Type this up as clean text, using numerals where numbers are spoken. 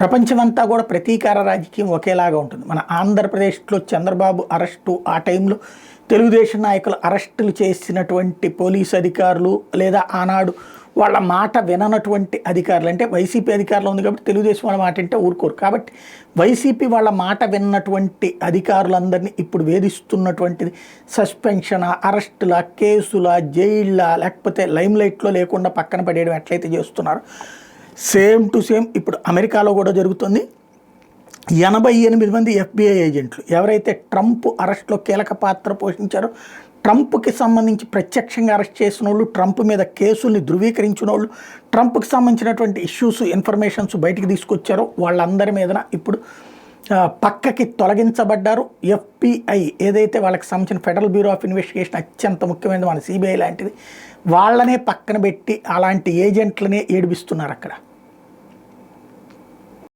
ప్రపంచమంతా కూడా ప్రతీకార రాజకీయం ఒకేలాగా ఉంటుంది. మన ఆంధ్రప్రదేశ్లో చంద్రబాబు అరెస్టు, ఆ టైంలో తెలుగుదేశం నాయకులు అరెస్టులు చేసినటువంటి పోలీసు అధికారులు లేదా ఆనాడు వాళ్ళ మాట విననటువంటి అధికారులు, అంటే వైసీపీ అధికారులు ఉంది కాబట్టి తెలుగుదేశం వాళ్ళ మాట అంటే ఊరుకోరు. కాబట్టి వైసీపీ వాళ్ళ మాట విన్నటువంటి అధికారులందరినీ ఇప్పుడు వేధిస్తున్నటువంటిది సస్పెన్షన్, అరెస్టుల, కేసుల, జైళ్ళ, లేకపోతే లైమ్లైట్లో లేకుండా పక్కన పడేయడం ఎట్లయితే చేస్తున్నారో సేమ్ టు సేమ్ ఇప్పుడు అమెరికాలో కూడా జరుగుతుంది. 88 మంది FBI ఏజెంట్లు ఎవరైతే ట్రంప్ అరెస్ట్లో కీలక పాత్ర పోషించారో, ట్రంప్కి సంబంధించి ప్రత్యక్షంగా అరెస్ట్ చేసిన వాళ్ళు, ట్రంప్ మీద కేసుల్ని ధృవీకరించిన వాళ్ళు, ట్రంప్కి సంబంధించినటువంటి ఇష్యూస్, ఇన్ఫర్మేషన్స్ బయటికి తీసుకొచ్చారో వాళ్ళందరి మీదన ఇప్పుడు పక్కకి తొలగించబడ్డారు. FBI ఏదైతే వాళ్ళకి సంబంధించిన ఫెడరల్ బ్యూరో ఆఫ్ ఇన్వెస్టిగేషన్ అత్యంత ముఖ్యమైనది, మన CBI లాంటిది, వాళ్ళనే పక్కన పెట్టి అలాంటి ఏజెంట్లనే ఏడిపిస్తున్నారు అక్కడ.